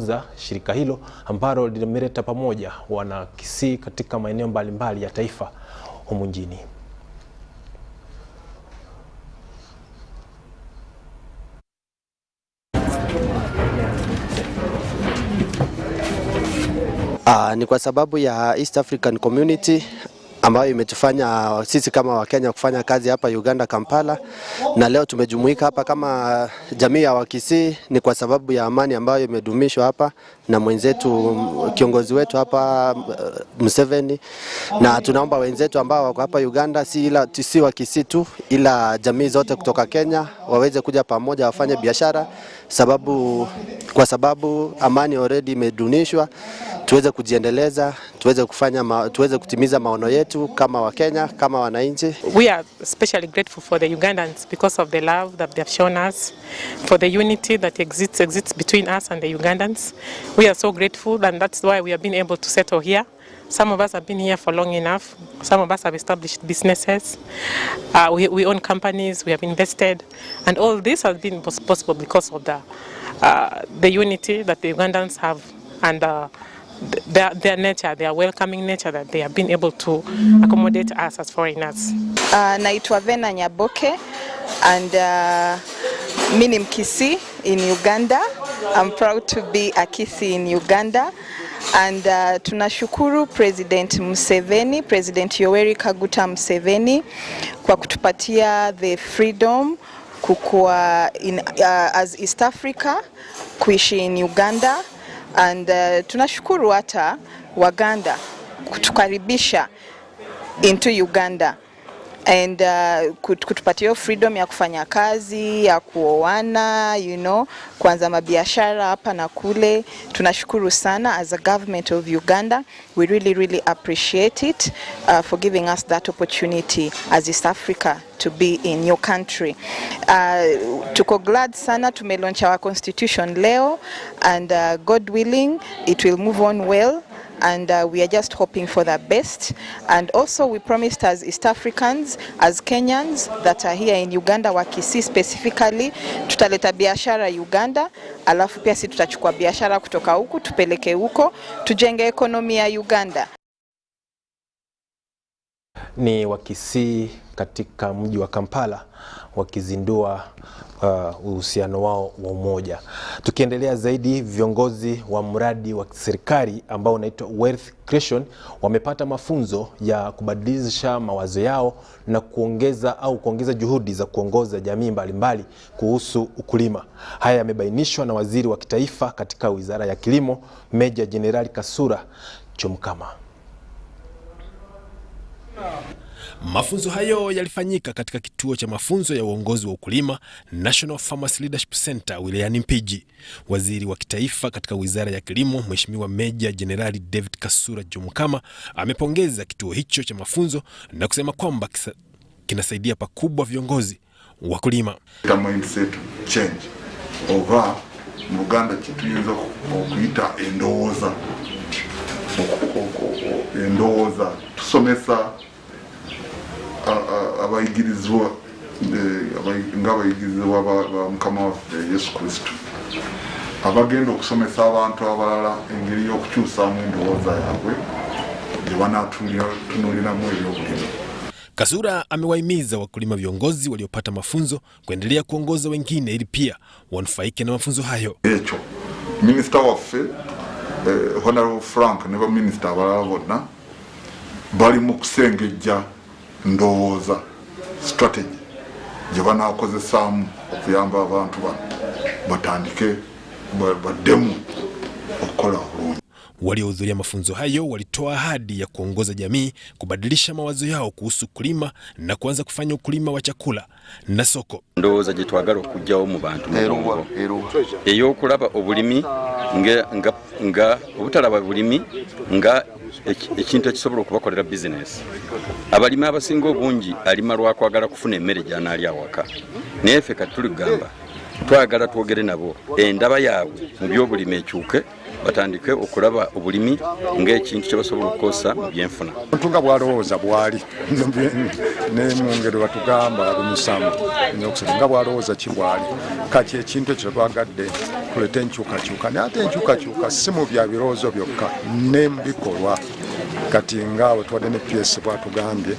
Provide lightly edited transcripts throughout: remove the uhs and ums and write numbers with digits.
za shirika hilo ambalo limeleta pamoja wana Kisii katika maeneo mbalimbali ya taifa humu nchini. Ni kwa sababu ya East African Community ambayo imetufanya sisi kama Wakenya kufanya kazi hapa Uganda, Kampala, na leo tumejumuika hapa kama jamii ya Wakisii. Ni kwa sababu ya amani ambayo imedumishwa hapa na mwenzetu, kiongozi wetu hapa Museveni, na tunaomba wenzetu ambao wako hapa Uganda si Wakisii tu, ila jamii zote kutoka Kenya waweze kuja pamoja wafanye biashara, kwa sababu amani already imedumishwa, tuweze kujiendeleza, tuweze kutimiza maono yetu kama Wakenya, kama wananchi. We are especially grateful for the Ugandans because of the love that they have shown us, for the unity that exists between us and the Ugandans. We are so grateful, and that's why we have been able to settle here. Some of us have been here for long enough. Some of us have established businesses. We own companies, we have invested, and all this has been possible because of the unity that the Ugandans have, and their nature, their welcoming nature, that they have been able to accommodate us as foreigners. Naitwa Edwine Nyachwara, and mimi ni Mkisii in Uganda. I'm proud to be a Kisii in Uganda. And tunashukuru President Yoweri Kaguta Museveni kwa kutupatia the freedom kukua as East Africa, kuishi in Uganda. And tunashukuru hata Waganda kutukaribisha into Uganda, and kutupatia freedom ya kufanya kazi, ya kuoana, kuanza mabiashara hapa na kule. Tunashukuru sana as a government of Uganda. We really appreciate it for giving us that opportunity as East Africa to be in your country. Tuko glad sana, tumelaunch our constitution leo, and God willing it will move on well, and we are just hoping for the best. And also we promised as East Africans, as Kenyans that are here in Uganda, Wakisii specifically, tutaleta biashara Uganda, alafu pia sisi tutachukua biashara kutoka huku tupeleke huko, tujenge ekonomi ya Uganda. Ni Wakisii katika mji wa Kampala wakizindua uhusiano wao wa umoja. Tukiendelea zaidi, viongozi wa mradi wa serikali ambao unaitwa Wealth Creation wamepata mafunzo ya kubadilisha mawazo yao na kuongeza juhudi za kuongoza jamii mbalimbali kuhusu ukulima. Haya yamebainishwa na waziri wa kitaifa katika Wizara ya Kilimo, Meja Jenerali Kasura Jomukama. Mafunzo hayo yalifanyika katika kituo cha mafunzo ya uongozi wa ukulima National Farmers Leadership Center wilayani Mpigi. Waziri wa kitaifa katika Wizara ya Kilimo, Mheshimiwa Meja Jenerali David Kasura Jomukama, amepongeza kituo hicho cha mafunzo na kusema kwamba kinasaidia pakubwa viongozi wa kulima. Mindset change over Uganda kituyinza okuita endowooza tusomesa abayigirizwa ng'abayigirizwa ba Mukama waffe Yesu Kristo, abagenda okusomesa abantu abalala engeri y'okukyusaamu endowooza yaabwe gye banaatunuuliramu ebyobulimi. Kasura amewahimiza wakulima viongozi waliopata mafunzo kuendelea kuongoza wengine ili pia wanufaike na mafunzo hayo. Ekyo Minister waffe Honorable Frank ne ba Minister abalala bonna bali mu kusengejja ndowooza strategy gye banaakozesaamu okuyamba abantu bano batandike baddemu okukola bulungi. Waliohudhuria mafunzo hayo walitoa ahadi ya kuongoza jamii kubadilisha mawazo yao kuhusu kulima na kuanza kufanya ukulima wa chakula na soko. Ndowooza gye twagala okujjawo mu bantu mu ey'okulaba obulimi nga obutalaba bulimi nga ekintu ekisobola okubakolera business. Abalimi abasinga obungi alima lwakwagala kufuna emmere gy'anaalya awaka, naye ffe kati tuligamba twagala twogere nabo endaba yaabwe mu by'obulimi ekyuke, batandike okulaba obulimi ng'ekintu kye basobola okukosa mu byenfuna. Omuntu nga bw'alowooza bw'ali ne mu ngero batugamba ab'omusamu nga bw'alowooza ki bw'ali, kati ekintu ekyo twagadde kuleta enkyukakyuka naye ate enkyukakyuka si mu bya birowoozo byokka ne mu bikolwa. Kati ngaawe tuwadde ne PS bwatugambye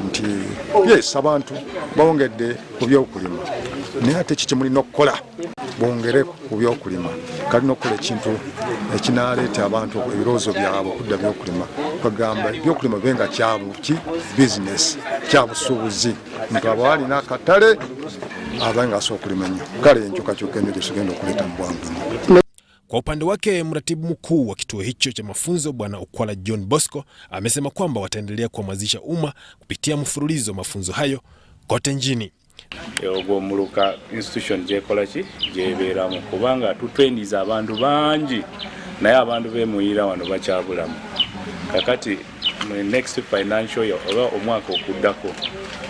nti yes abantu bawongedde ku byokulima naye ate kiki mulina okukola bongere ku byokulima kalina okukola ekintu ekinaleeta abantu ebirowoozo byabwe okudda byokulima bagamba ebyokulima benga kyabuki bizinesi kyabusuubuzi nti aba walina akatale abenga asobola okulima ennyo kale enkyukakyuka ennyo gyesugenda okuleeta mu bwangu. Kwa upande wake mratibu mkuu wa kituo hicho cha mafunzo Bwana Ukwala John Bosco amesema kwamba wataendelea kuhamasisha umma kupitia mfululizo mafunzo hayo kote nchini. Ogwo muluka institution jekola ki jebeeramu kubanga tutwendiza abantu bangi naye abantu bemuyira wano bakyabulamu. Kakati mu next financial year oba omwaka okuddako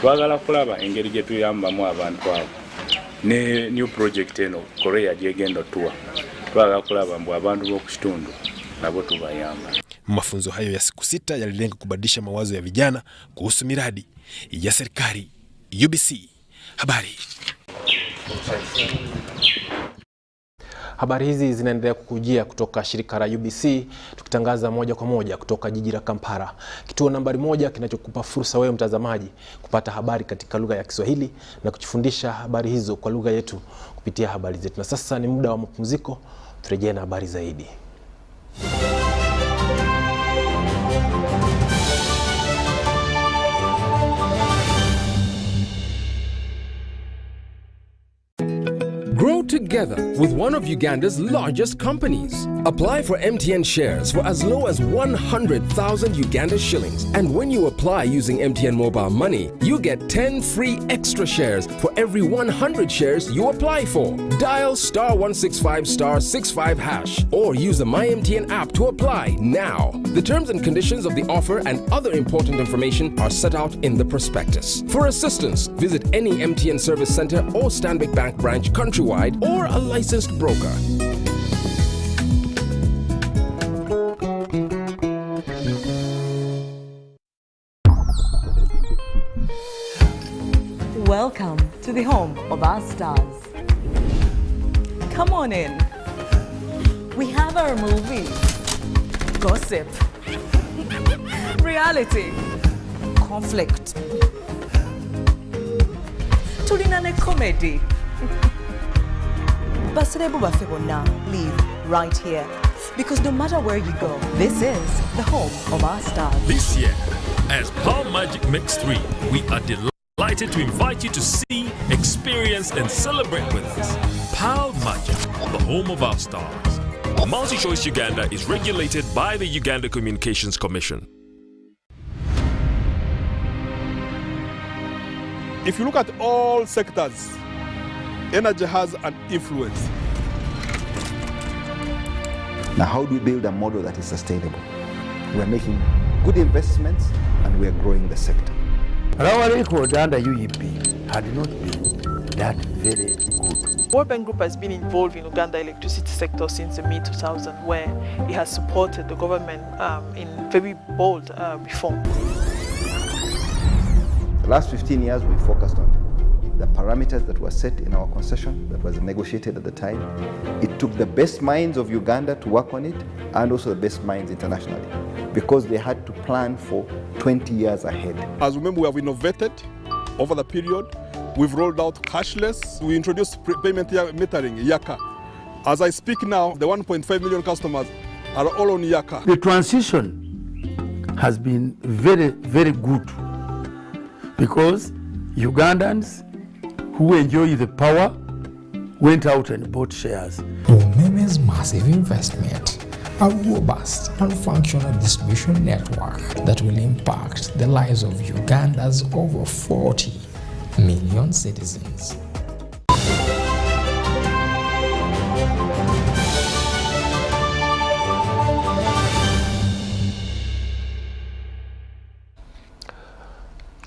twagala kulaba engeri gye tuyambamu abantu abo ne new project eno Korea gyegenda tuwa twagala kulaba mbu abantu b'okukitundu nabo tubayamba. Mafunzo hayo ya siku 6 yalilenga kubadilisha mawazo ya vijana kuhusu miradi ya serikali. UBC Habari. Habari hizi zinaendelea kukujia kutoka shirika la UBC, tukitangaza moja kwa moja kutoka jiji la Kampala. Kituo nambari 1 kinachokupa fursa wewe mtazamaji kupata habari katika lugha ya Kiswahili na kujifundisha habari hizo kwa lugha yetu kupitia habari zetu. Na sasa ni muda wa mapumziko, turejee na habari zaidi. Grow together with one of Uganda's largest companies. Apply for MTN shares for as low as 100,000 Uganda shillings. And when you apply using MTN Mobile Money, you get 10 free extra shares for every 100 shares you apply for. Dial *165*65# or use the MyMTN app to apply now. The terms and conditions of the offer and other important information are set out in the prospectus. For assistance, visit any MTN service center or Stanbic Bank branch countrywide or a licensed broker. Welcome to the home of our stars. Come on in. We have our movies, gossip, reality, conflict, tulinane comedy. Basirebu bafebona live right here. Because no matter where you go, this is the home of our stars. This year, as Power Magic Mix 3, we are delighted to invite you to see, experience and celebrate with us. Power Magic, the home of our stars. Multi-Choice Uganda is regulated by the Uganda Communications Commission. If you look at all sectors, energy has an influence. Now, how do we build a model that is sustainable? We're making good investments and we're growing the sector. Our record under UEP had not been that very good. World Bank Group has been involved in Uganda electricity sector since the mid-2000s, where it has supported the government in very bold reform. The last 15 years we focused on the parameters that were set in our concession that was negotiated at the time. It took the best minds of Uganda to work on it and also the best minds internationally because they had to plan for 20 years ahead. As remember, we have innovated over the period. We've rolled out cashless. We introduced payment metering, Yaka. As I speak now, the 1.5 million customers are all on Yaka. The transition has been very, very good because Ugandans who enjoy the power went out and bought shares. Umeme's massive investment, a robust and functional distribution network that will impact the lives of Uganda's over 40 million citizens.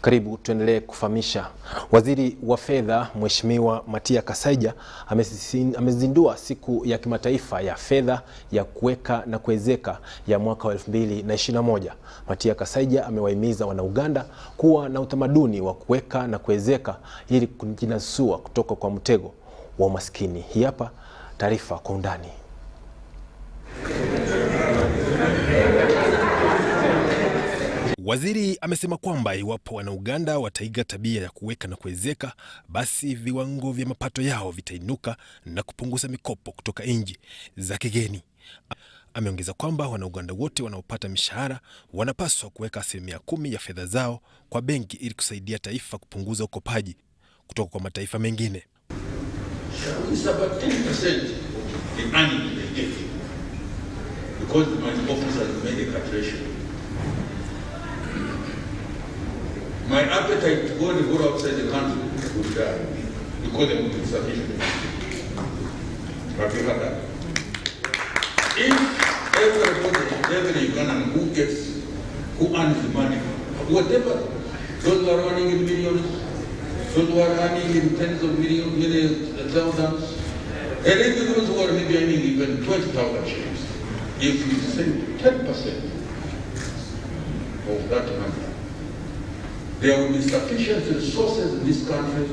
Karibu tuendelee kufahamisha. Waziri wa fedha Mheshimiwa Matia Kasaija amezindua siku ya kimataifa ya fedha ya kuweka na kuwezeka ya mwaka wa 2021. Matia Kasaija amewahimiza wana-Uganda kuwa na utamaduni wa kuweka na kuwezeka ili kujinasua kutoka kwa mtego wa umaskini. Hii hapa Taarifa kwa undani. Waziri amesema kwamba iwapo Wana-Uganda wataiga tabia ya kuweka na kuwezeka, basi viwango vya mapato yao vitainuka na kupunguza mikopo kutoka nchi za kigeni. Ameongeza kwamba Wana-Uganda wote wanaopata mishahara wanapaswa kuweka 10% ya fedha zao kwa benki ili kusaidia taifa kupunguza ukopaji kutoka kwa mataifa mengine. My appetite to go and go outside the country would die because they would be sufficient. But we have that. If every Ugandan who earns the money, whatever, those who are earning in millions, those who are earning in tens of millions, thousands, and even those who are maybe earning even 20,000 shillings, if you send 10% of that money, there will be sufficient resources in this country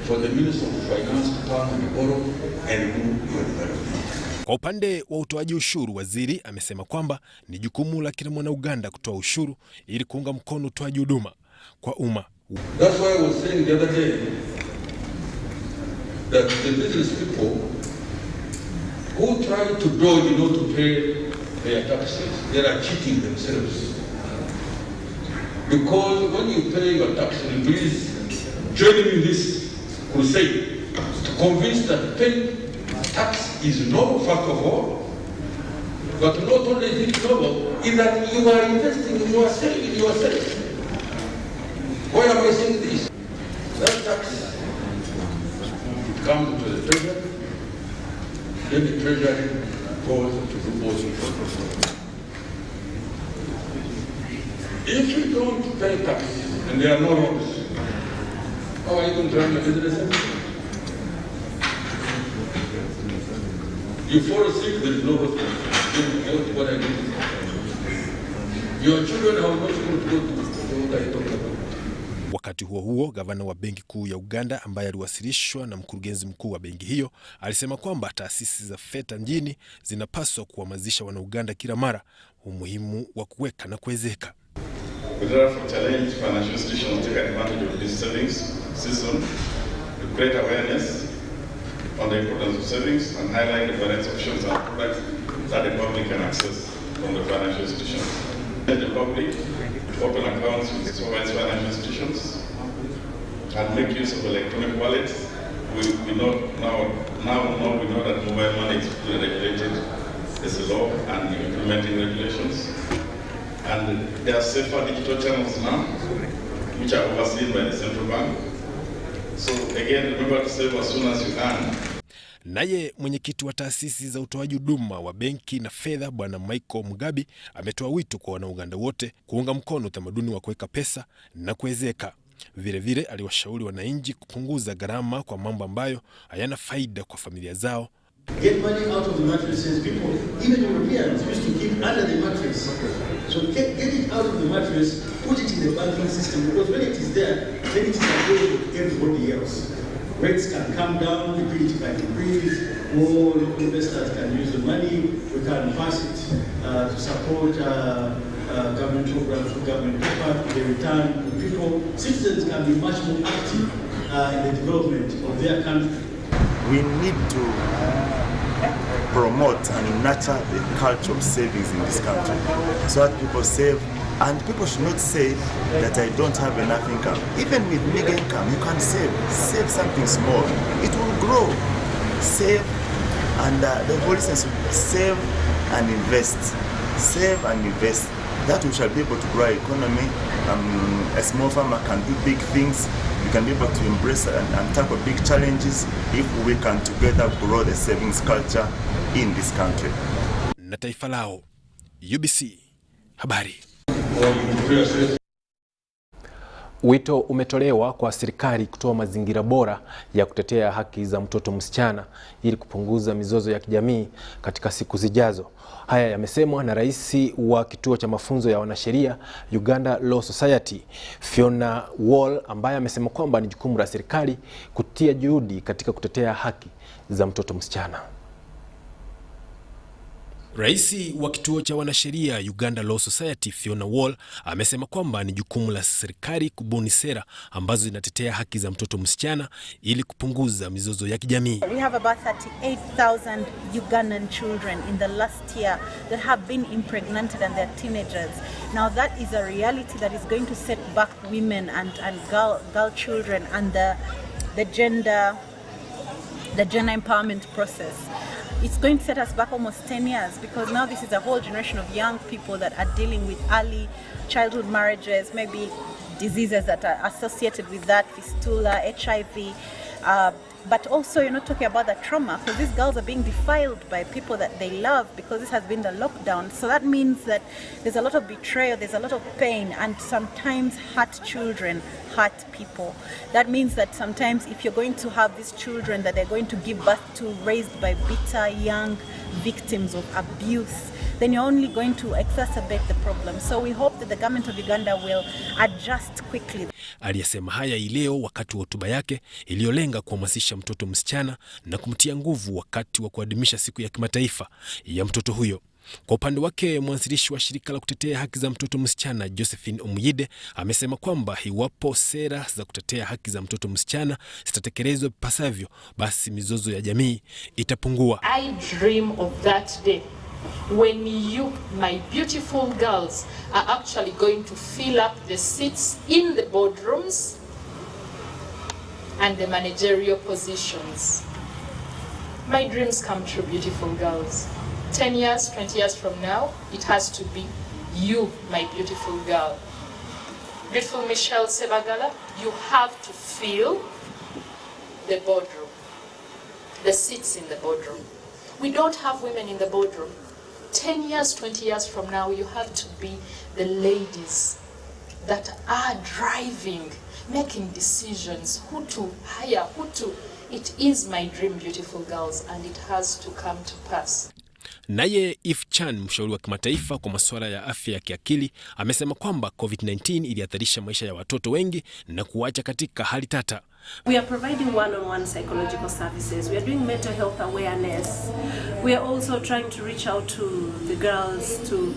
for the Minister of Finance to come and borrow and do your development. Kwa upande wa utoaji ushuru, waziri amesema kwamba ni jukumu la kila Mwana-Uganda kutoa ushuru ili kuunga mkono utoaji huduma kwa umma. That's why I was saying the other day that the business people who try to dodge, to pay their taxes, they are cheating themselves. Because when you pay your taxes, please join me in this crusade to convince that paying tax is noble, first of all, but not only is it noble, is that you are investing in yourself. Why am I saying this? That tax comes to the treasury, then the treasury goes to the Ubc. If you don't pay tax and there are no laws, how are you going to run your business? You fall sick, there is no hospital. What I do? Your children are not going to go to what I talk about. Wakati huo huo, gavana wa Benki Kuu ya Uganda ambaye aliwasilishwa na mkurugenzi mkuu wa benki hiyo alisema kwamba taasisi za fedha nchini zinapaswa kuhamasisha Wana-Uganda kila mara umuhimu wa kuweka na kuwezeka. We therefore challenge financial institutions to take advantage of this savings season to create awareness on the importance of savings and highlight the various options and products that the public can access from the financial institutions. The public to open accounts with supervised financial institutions and make use of electronic wallets. We know that mobile money is fully regulated as a law and implementing regulations. And there are safer digital channels now, which are overseen by the central bank. So again, remember to save as soon as you can. Naye mwenyekiti wa taasisi za utoaji huduma wa benki na fedha Bwana Michael Mugabi ametoa wito kwa Wana-Uganda wote kuunga mkono utamaduni wa kuweka pesa na kuwezeka. Vile aliwashauri wananchi kupunguza gharama kwa mambo ambayo hayana faida kwa familia zao. Get money out of the mattresses. People, even Europeans, used to keep under the mattress. So get it out of the mattress, put it in the banking system, because when it is there, then it is available to everybody else. Rates can come down, liquidity can increase, more local investors can use the money, we can pass it to support government programs for government paper, the return to people. Citizens can be much more active in the development of their country. We need to promote and nurture the culture of savings in this country so that people save, and people should not say that I don't have enough income. Even with big income, you can save something small. It will grow. Save, and the whole essence of save and invest. Save and invest. That we shall be able to grow our economy. A small farmer can do big things. We can be able to embrace and tackle big challenges if we can together grow the savings culture in this country. Na taifa lao, UBC Habari. Wito umetolewa kwa serikali kutoa mazingira bora ya kutetea haki za mtoto msichana ili kupunguza mizozo ya kijamii katika siku zijazo. Haya yamesemwa na rais wa kituo cha mafunzo ya wanasheria Uganda Law Society, Fiona Wall, ambaye amesema kwamba ni jukumu la serikali kutia juhudi katika kutetea haki za mtoto msichana. Rais wa kituo cha wanasheria Uganda Law Society Fiona Wall amesema kwamba ni jukumu la serikali kubuni sera ambazo zinatetea haki za mtoto msichana ili kupunguza mizozo ya kijamii. We have about 38,000 Ugandan children in the last year that have been impregnated and they're teenagers. Now that is a reality that is going to set back women and girl children and the gender empowerment process. It's going to set us back almost 10 years because now this is a whole generation of young people that are dealing with early childhood marriages, maybe diseases that are associated with that, fistula, HIV, but also you're not talking about the trauma because these girls are being defiled by people that they love because this has been the lockdown. So that means that there's a lot of betrayal, there's a lot of pain, and sometimes hurt children hurt people. That means that sometimes if you're going to have these children that they're going to give birth to raised by bitter young victims of abuse, then you're only going to exacerbate the problem. So we hope that the government of Uganda will adjust quickly. Aliyesema haya leo wakati wa hotuba yake iliyolenga kuhamasisha mtoto msichana na kumtia nguvu wakati wa kuadhimisha siku ya kimataifa ya mtoto huyo. Kwa upande wake, mwanzilishi wa shirika la kutetea haki za mtoto msichana Josephine Omuyide amesema kwamba iwapo sera za kutetea haki za mtoto msichana zitatekelezwa pasavyo, basi mizozo ya jamii itapungua. I dream of that day when you, my beautiful girls, are actually going to fill up the seats in the boardrooms and the managerial positions. My dreams come true, beautiful girls. 10 years, 20 years from now, it has to be you, my beautiful girl. Beautiful Michelle Sebagala, you have to fill the boardroom, the seats in the boardroom. We don't have women in the boardroom. 10 years, 20 years from now, you have to be the ladies that are driving, making decisions, who to hire, who to... It is my dream, beautiful girls, and it has to come to pass. Naye If Chan, mshauri wa kimataifa kwa masuala ya afya ya kiakili, amesema kwamba COVID-19 iliathiri maisha ya watoto wengi na kuacha katika hali tata. We are providing one-on-one psychological services. We are doing mental health awareness. We are also trying to reach out to the girls to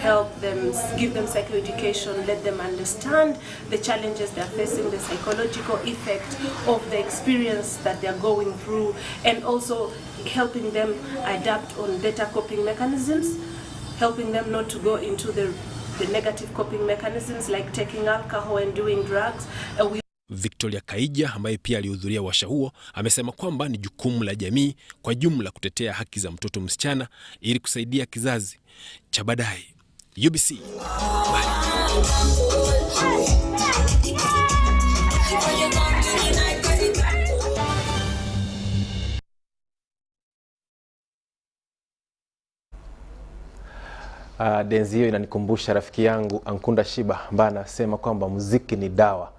help them, give them psychoeducation, let them understand the challenges they are facing, the psychological effect of the experience that they are going through, and also helping them adapt on better coping mechanisms, helping them not to go into the negative coping mechanisms like taking alcohol and doing drugs. Victoria Kaija, ambaye pia alihudhuria washa huo, amesema kwamba ni jukumu la jamii kwa jumla kutetea haki za mtoto msichana ili kusaidia kizazi cha baadaye. UBC. Denzi hiyo inanikumbusha rafiki yangu Ankunda Shiba ambaye anasema kwamba muziki ni dawa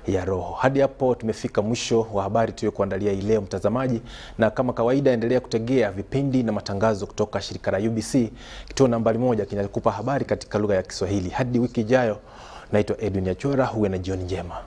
ya roho. Hadi hapo tumefika mwisho wa habari tuliyokuandalia leo mtazamaji, na kama kawaida endelea kutegea vipindi na matangazo kutoka shirika la UBC, kituo nambari 1 kinachokupa habari katika lugha ya Kiswahili. Hadi wiki ijayo, naitwa Edwine Nyachwara, uwe na jioni njema.